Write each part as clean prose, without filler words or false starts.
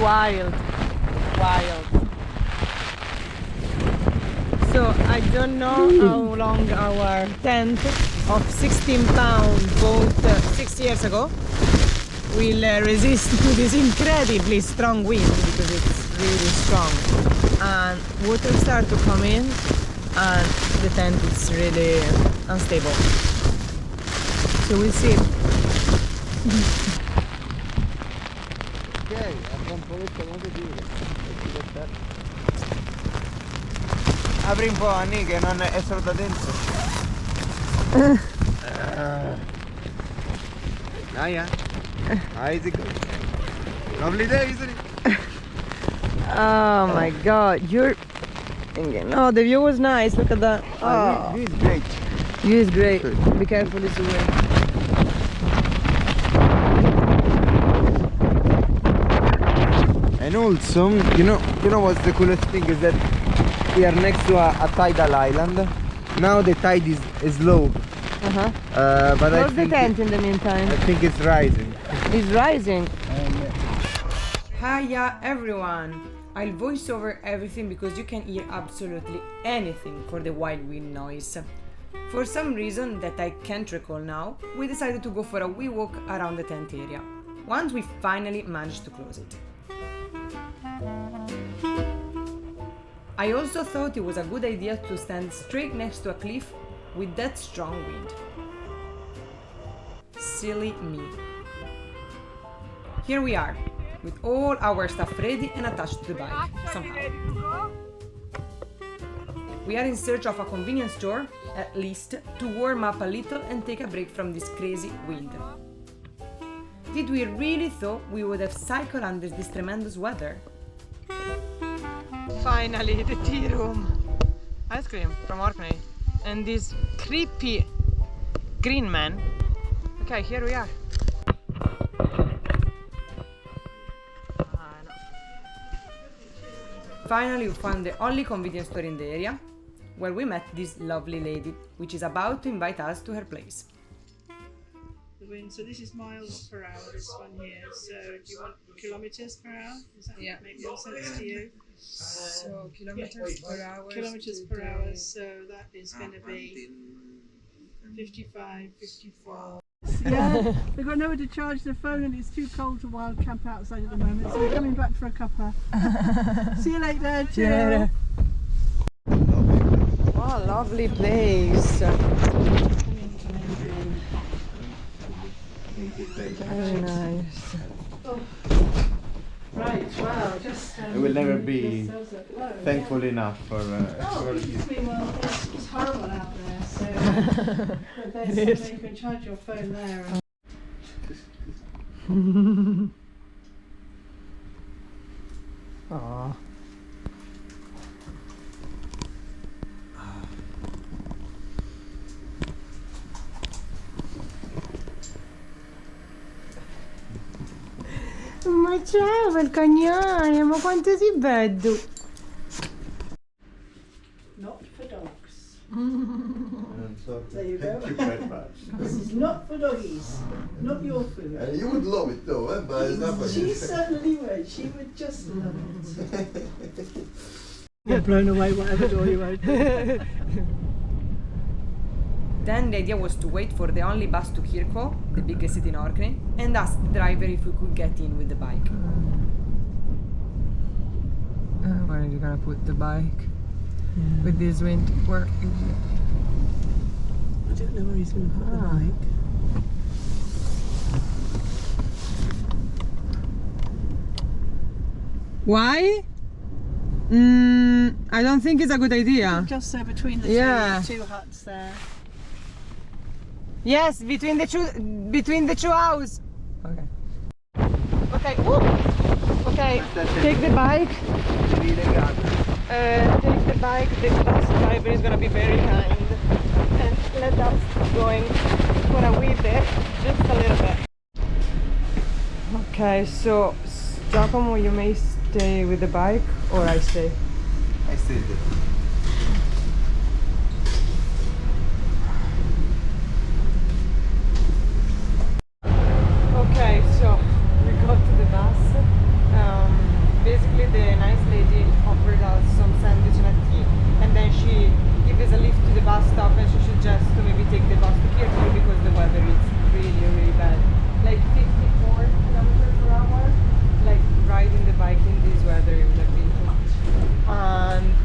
wild. Wild. So I don't know how long our tent of 16 pounds bought 6 years ago will resist to this incredibly strong wind, because it's really strong. And water start to come in and the tent is really unstable. So we'll see. Ok, apri un povetto come si dice. Apri un po', Anni, che non è solo da dentro. Yeah. Easy go. Lovely day, isn't it? Oh my god, you're... No, the view was nice, look at that. Oh. View is great. View is great. Be careful, it's the wind. And also, you know what's the coolest thing is that we are next to a tidal island. Now the tide is low. But Close the tent in the meantime. I think it's rising. It's rising. Yeah. Hiya everyone! I'll voice over everything because you can hear absolutely anything for the wild wind noise. For some reason that I can't recall now, we decided to go for a wee walk around the tent area, once we finally managed to close it. I also thought it was a good idea to stand straight next to a cliff with that strong wind. Silly me. Here we are, with all our stuff ready and attached to the bike, somehow. We are in search of a convenience store, at least, to warm up a little and take a break from this crazy wind. Did we really thought we would have cycled under this tremendous weather? Finally, the tea room. Ice cream from Orkney. And this creepy green man. Okay, here we are. Finally, we found the only convenience store in the area, where we met this lovely lady, which is about to invite us to her place. The wind, so this is miles per hour, this one here. So do you want kilometres per hour? Does that make more sense to you? So kilometers per hour. Kilometres per hour, so that is going to be 55, 54. Yeah, they've got nowhere to charge their phone and it's too cold to wild camp outside at the moment, so we're coming back for a cuppa. See you later. Yeah. What a lovely place. Very nice. Oh. Right, wow, just... It will never be thankful enough for... excuse me, well, it's horrible out there, so there's you can charge your phone there. Aww. Ma ciao, il cagnone, ma quanto sei bello! Not for dogs. So, There you go. thank you very much. This is not for doggies. Not your food. You would love it though, eh? But it's not for She you. certainly would. She would just love it. Get blown away whatever door you open. Then the idea was to wait for the only bus to Kirko, the biggest city in Orkney, and ask the driver if we could get in with the bike. Where are you gonna put the bike? With this wind, where is it? I don't know where he's going to put the bike. Why? I don't think it's a good idea. Just so between the two huts there. Yes, between the two houses. Okay. Okay. Woo. Okay. Take the bike. Take the bike. The bus driver is gonna be very kind and let us going for a wee bit, just a little bit. Okay. So, Giacomo, you may stay with the bike, or I stay. I stay there. Okay, so we got to the bus.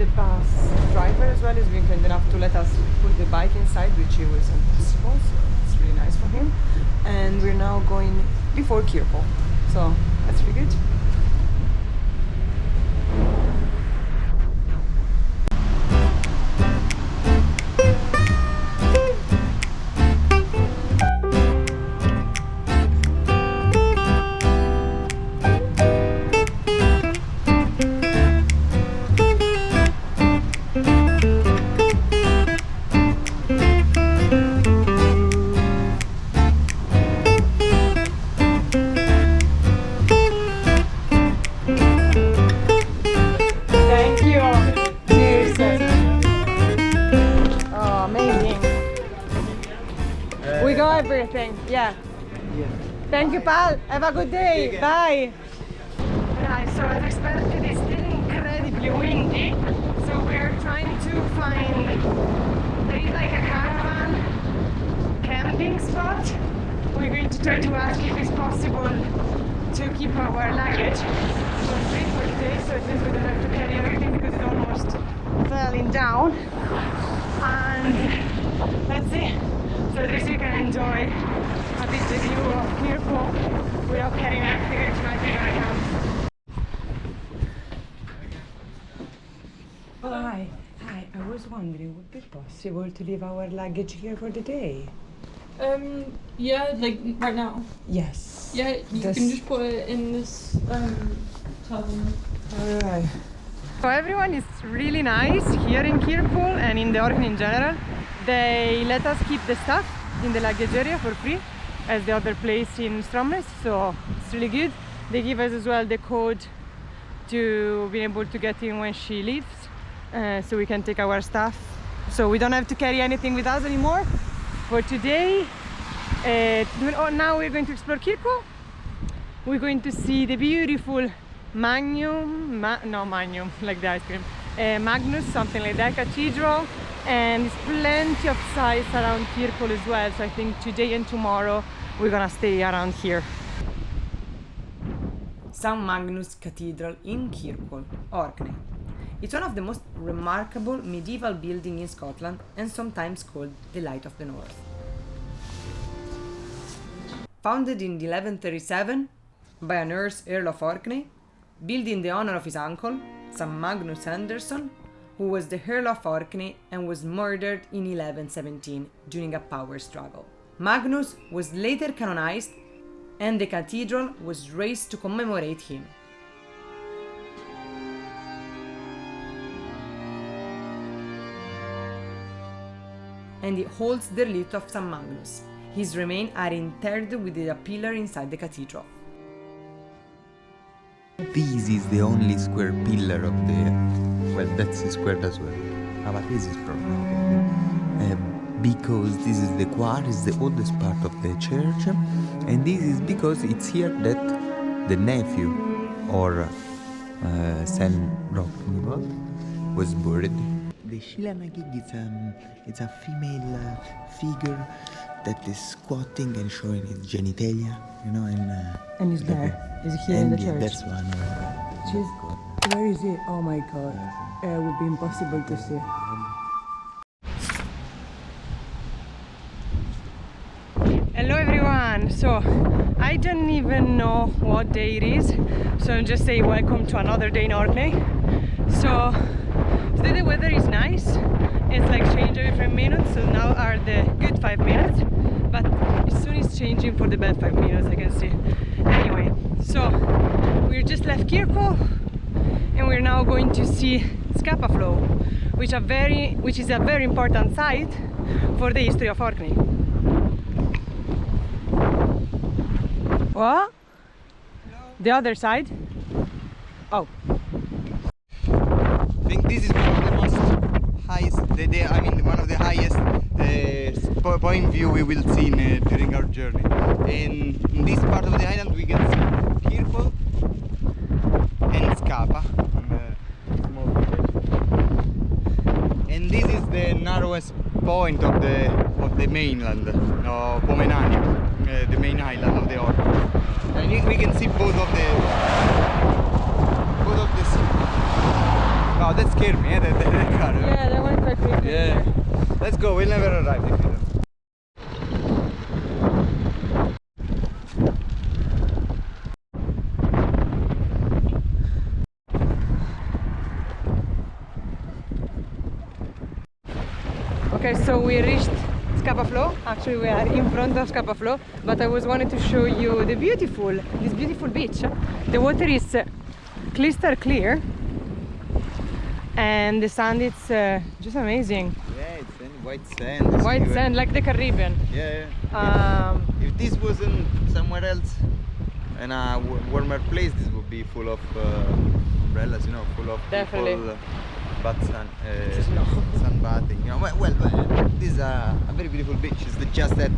the bus driver as well has been kind enough to let us put the bike inside, which it was impossible, so it's really nice for him. And we're now going before Kirpol, so that's really good. We got everything, yeah. Thank you, pal. Have a good day. Bye. Right, so as expected, it's still incredibly windy. So we're trying to find, there is like a caravan camping spot. We're going to try to ask if it's possible to keep our luggage for free for today, so at least we don't have to carry everything because it's almost falling down. And let's see. So at least you can enjoy a bit the view of Kirpol without carrying everything, which might be gonna come. Oh, hi. I was wondering, would it be possible to leave our luggage here for the day? Yeah, like right now. Yes. Yeah, you can just put it in this tub. Alright. So everyone is really nice here in Kirpol and in the Orkney in general. They let us keep the stuff in the luggage area for free as the other place in Stromness, so it's really good. They give us as well the code to be able to get in when she leaves, so we can take our stuff. So we don't have to carry anything with us anymore for today. Now we're going to explore Kirpol. We're going to see the beautiful like the ice cream, Magnus, something like that, cathedral, and there's plenty of sites around Kirpol as well, so I think today and tomorrow we're gonna stay around here. St. Magnus Cathedral in Kirpol, Orkney. It's one of the most remarkable medieval buildings in Scotland and sometimes called the Light of the North. Founded in 1137 by an Earl of Orkney, built in the honor of his uncle, St. Magnus Anderson, who was the Earl of Orkney and was murdered in 1117 during a power struggle. Magnus was later canonized and the cathedral was raised to commemorate him. And it holds the relic of St. Magnus. His remains are interred within a pillar inside the cathedral. This is the only square pillar of the... well, that's squared as well. But this is probably okay. Because this is the choir, is the oldest part of the church, and this is because it's here that the nephew, or St. Rockney, was buried. The Shilanagig it's a female figure that is squatting and showing its genitalia, you know, And he's there. Is he here in the church? That's one. Where is he? Oh my god. It would be impossible to see. Hello everyone. So I don't even know what day it is, so I'll just say welcome to another day in Orkney. So today the weather is nice. It's like change every 5 minutes, so now are the good 5 minutes, but soon it's changing for the bad 5 minutes, I can see. Anyway, so we just left Kirpol and we're now going to see Scapa Flow, which is a very important site for the history of Orkney. What? The other side? Oh. I think this is one of the most highest, one of the highest point view we will see during our journey. In this part of the island we can see Kirpol and Scapa, small village. And this is the narrowest point of the mainland of Pomerania, the main island of the Orkney. And we can see both of the sea. Wow, that scared me. go, we'll never arrive if you don't. Okay, so we reached Scapa Flow. Actually, we are in front of Scapa Flow, but I was wanting to show you this beautiful beach. The water is crystal clear, and the sand is just amazing. Yeah, it's white sand. White sand, like the Caribbean. Yeah. Um, If this wasn't somewhere else, in a warmer place, this would be full of umbrellas, you know, full of Definitely. people, sunbathing. You know, well, this is a very beautiful beach. It's just that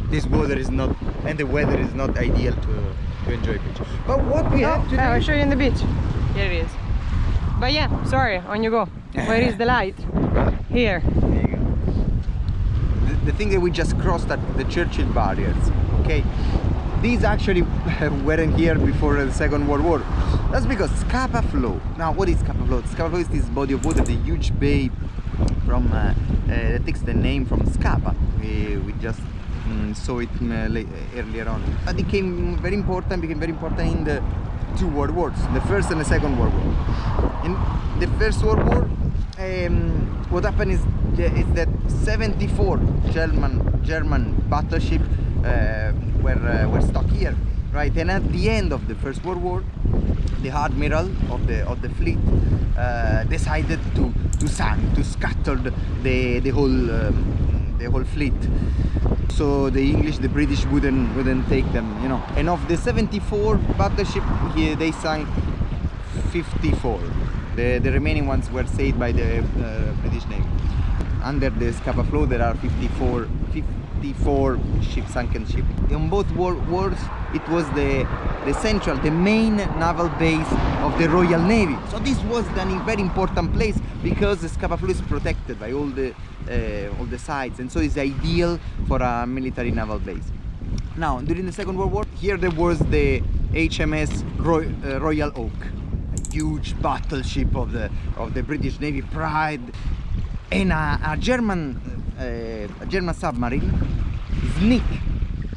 this water is not, and the weather is not ideal to enjoy beach. But what we have today, I'll show you in the beach. Here it is. But yeah, sorry, on you go. Where is the light? Here. there you go. The thing that we just crossed at the Churchill barriers. Okay, these actually weren't here before the Second World War. That's because Scapa Flow. Now, what is Scapa Flow? Scapa Flow is this body of water, the huge bay from that takes the name from Scapa. We just saw it earlier on. But it became very important in the two world wars, the First and the Second World War. In the First World War, what happened is that 74 German battleships were stuck here, right? And at the end of the First World War, the admiral of the fleet decided to scatter the whole fleet. So the English, the British wouldn't take them, you know. And of the 74 battleships, they sank 54. The remaining ones were saved by the British Navy. Under the Scapa Flow, there are 54 sunken ships. In both wars, it was the main naval base of the Royal Navy. So this was a very important place because the Scapa Flow is protected by all the sides, and so it's ideal for a military naval base. Now, during the Second World War, here there was the HMS Royal Oak, a huge battleship of the British Navy, pride, and a German submarine sneaked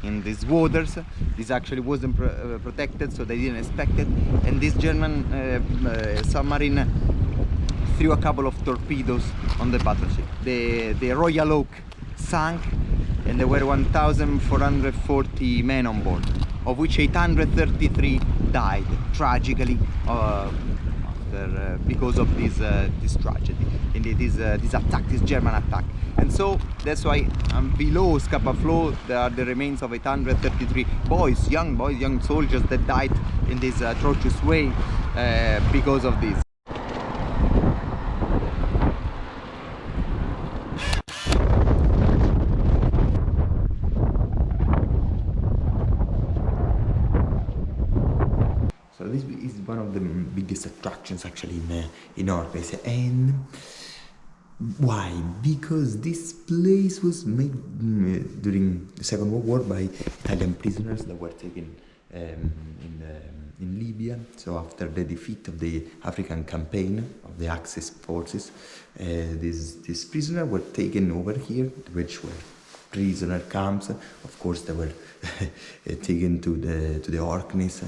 in these waters. This actually wasn't protected, so they didn't expect it, and this German submarine threw a couple of torpedoes on the battleship. The Royal Oak sank, and there were 1,440 men on board, of which 833 died tragically because of this tragedy, and this German attack. And so that's why below Scapa Flow there are the remains of 833 young soldiers that died in this atrocious way because of this. So this is one of the biggest attractions actually in Orkney. And why? Because this place was made during the Second World War by Italian prisoners that were taken in Libya. So after the defeat of the African campaign of the Axis forces, these prisoners were taken over here, which were prisoner camps. Of course, they were taken to the Orkneys,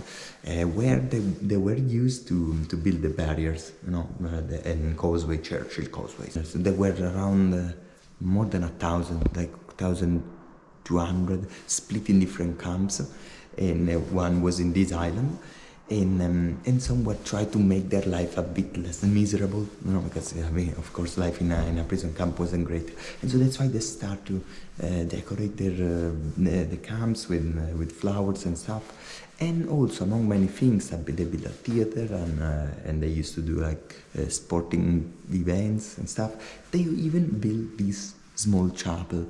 where they were used to build the barriers, you know, and causeway, Churchill causeways. So there were around more than 1,000, like 1,200, split in different camps, and one was in this island. And some were trying to make their life a bit less miserable, you know, because I mean, of course, life in a prison camp wasn't great, and so that's why they start to decorate the camps with flowers and stuff. And also, among many things, they built a theater, and they used to do like sporting events and stuff. They even built this small chapel.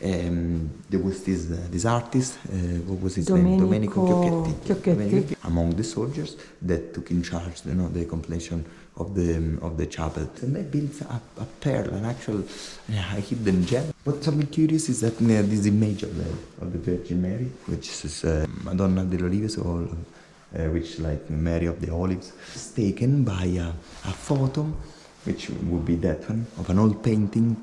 There was this artist, what was his name? Domenico Chiocchetti, among the soldiers that took in charge, you know, the completion of the chapel. And they built a pearl, an actual hidden gem. What's something curious is that this image of the Virgin Mary, which is Madonna delle Olives, or which like Mary of the Olives, is taken by a photo, which would be that one, of an old painting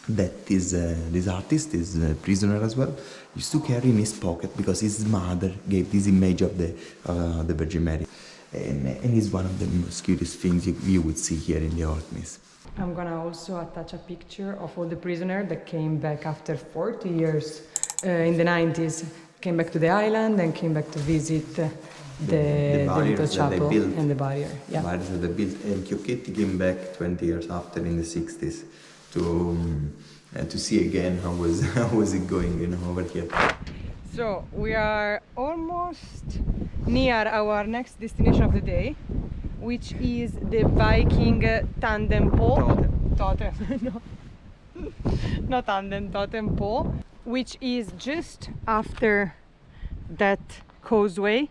that this artist is a prisoner as well, used to carry in his pocket because his mother gave this image of the Virgin Mary, and it's one of the most cutest things you would see here in the Orkneys. I'm gonna also attach a picture of all the prisoners that came back after 40 years in the 90s, came back to the island and came back to visit the little chapel and the barrier. Yeah. The barriers that they built, and Chiocchetti came back 20 years after in the 60s to see again how was it going, you know, over here. So we are almost near our next destination of the day, which is the Viking tandem pole. Totem. No. Not tandem, totem pole, which is just after that causeway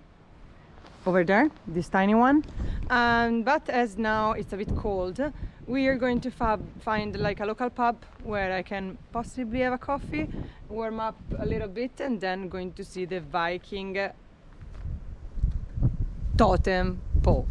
over there, this tiny one. But as now it's a bit cold, we are going to find like a local pub where I can possibly have a coffee, warm up a little bit, and then going to see the Viking totem pole.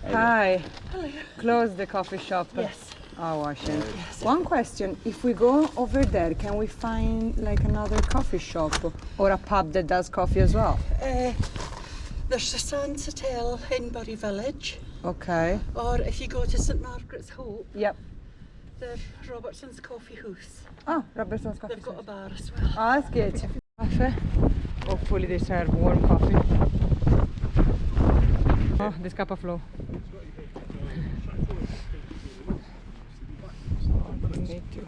Hi. Hello. Close the coffee shop. Yes. Oh, Washington. Yes. One question: if we go over there, can we find like another coffee shop or a pub that does coffee as well? There's the Sands Hotel in Bury Village, Okay. or if you go to St Margaret's Hope, Yep. the Robertson's Coffee House. Oh, Robertson's Coffee. They've got a bar as well. Oh, that's good. Coffee. Hopefully they serve warm coffee. Oh, the Scapa Flow. Need to.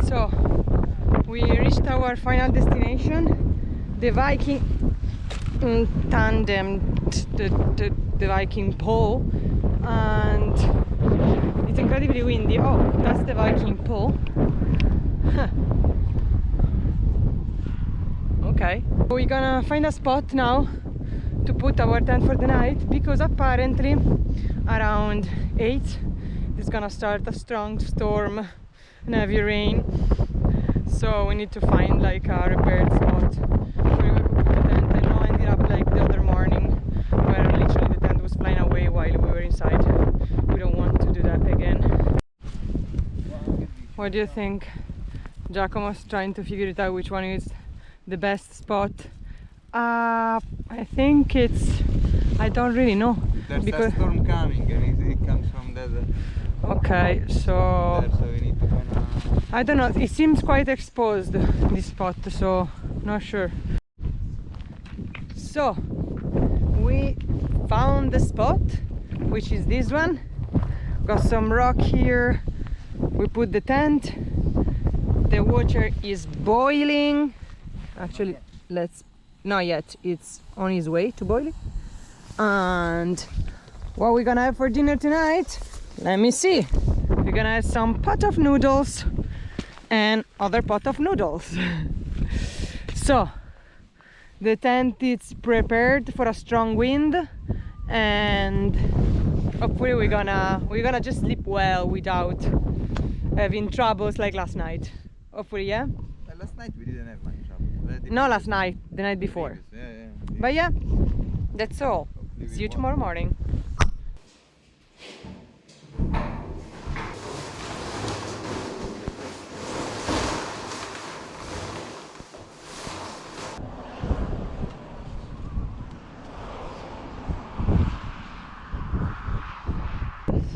So we reached our final destination, the Viking tandem, the Viking pole, and it's incredibly windy. Oh, that's the Viking pole. Huh. Okay, we're gonna find a spot now to put our tent for the night, because apparently around 8 it's gonna start a strong storm and heavy rain, so we need to find like a repaired spot where we could put the tent. And now ended up like the other morning where literally the tent was flying away while we were inside. We don't want to do that again. What do you think? Giacomo's trying to figure it out which one is the best spot. I think it's, I don't really know. There's a storm coming and it comes from that. Okay, so There, so we need to find a... I don't know, it seems quite exposed, this spot, so not sure. So we found the spot, which is this one. Got some rock here, we put the tent, the water is boiling. Actually, not yet, it's on its way to boiling. And what we're gonna have for dinner tonight, let me see. We're gonna have some pot of noodles and other pot of noodles. So the tent is prepared for a strong wind, and hopefully we're gonna just sleep well without having troubles like last night. Hopefully, yeah. Last night we didn't have much trouble. No, last night, the night before. Yeah. But yeah, that's all. See you tomorrow morning.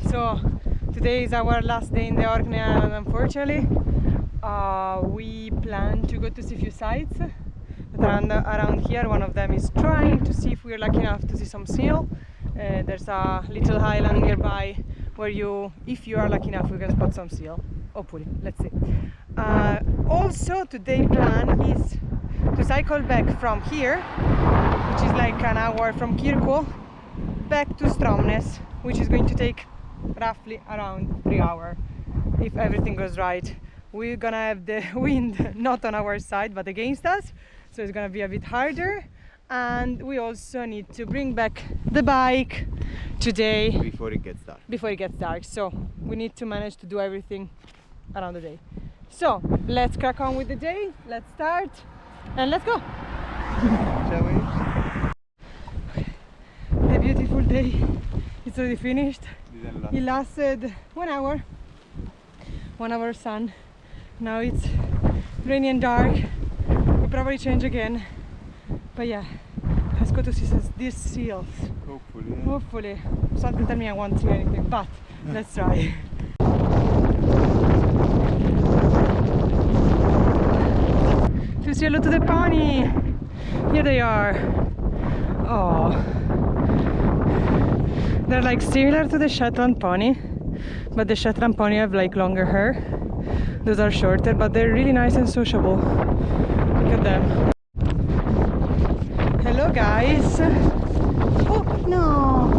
So today is our last day in the Orkney Island, unfortunately. We plan to go to see a few sites around here. One of them is trying to see if we're lucky enough to see some seal. There's a little island nearby where if you are lucky enough, we can spot some seal. Hopefully, let's see. Also, today's plan is to cycle back from here, which is like an hour from Kirko, back to Stromness, which is going to take roughly around 3 hours if everything goes right. We're gonna have the wind not on our side but against us, so it's gonna be a bit harder, and we also need to bring back the bike today Before it gets dark. So we need to manage to do everything around the day. So let's crack on with the day, let's start and let's go. Shall we? The beautiful day is already finished. It lasted 1 hour. 1 hour sun. Now it's rainy and dark. We'll probably change again. But yeah, let's go to see these seals. Hopefully. Hopefully. Something tell me I won't see anything, but let's try. To say hello to the pony. Here they are. Oh. They're like similar to the Shetland pony, but the Shetland pony have like longer hair. Those are shorter, but they're really nice and sociable. Look at them. Hello guys. Oh no.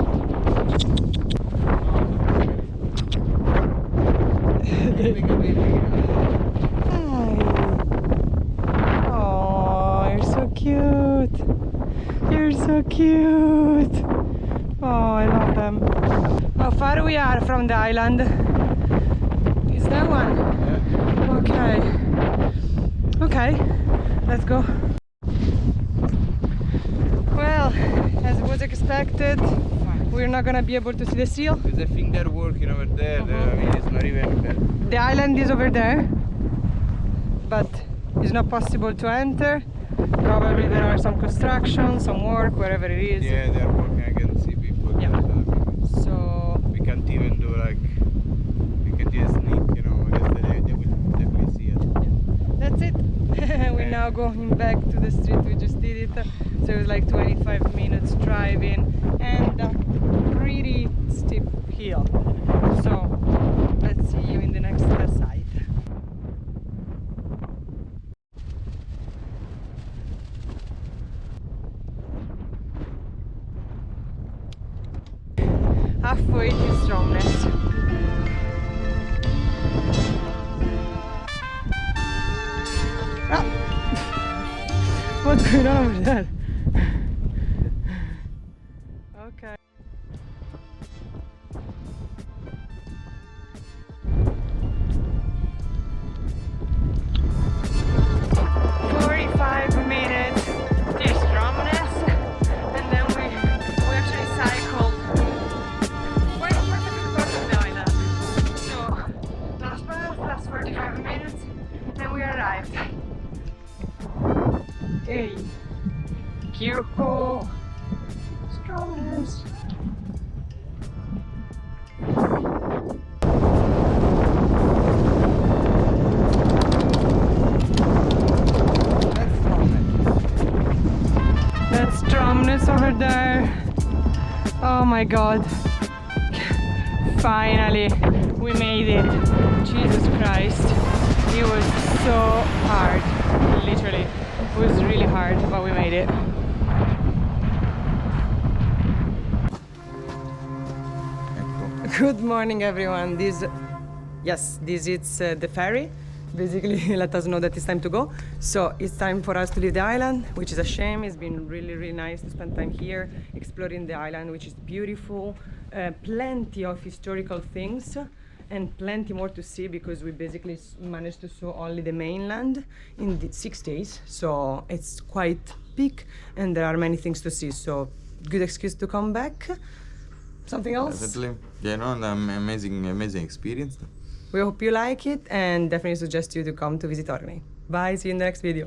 Hi. Oh, you're so cute. You're so cute. Oh, I love them. How far we are from the island? Is that one? Yeah. Okay. Okay, let's go. Well, as was expected, we're not gonna be able to see the seal. Because I think they're working over there. I mean, it's not even there. The island is over there, but it's not possible to enter. Probably there are some construction, some work, wherever it is. Yeah, they're working. I can see people. Yeah. There, So we can't even do like, we can just sneak, you know, I guess they will definitely see it. that's it. We're now going back to the street we just did it. So it was like 25 minutes driving and a pretty steep hill. So let's see you in the next side. Halfway to Stromness. Ah! What's going on over there? Okay. Hey, Kyoko, Stromness. That's Stromness over there. Oh my god. Finally, we made it. Jesus Christ. It was so hard, literally. It was really hard, but we made it. Good morning, everyone. This is the ferry. Basically, let us know that it's time to go. So it's time for us to leave the island, which is a shame. It's been really, really nice to spend time here, exploring the island, which is beautiful. Plenty of historical things. And plenty more to see because we basically managed to see only the mainland in the 6 days. So it's quite big and there are many things to see. So good excuse to come back. Something else? Definitely. Yeah, no, amazing experience. We hope you like it and definitely suggest you to come to visit Orkney. Bye, see you in the next video.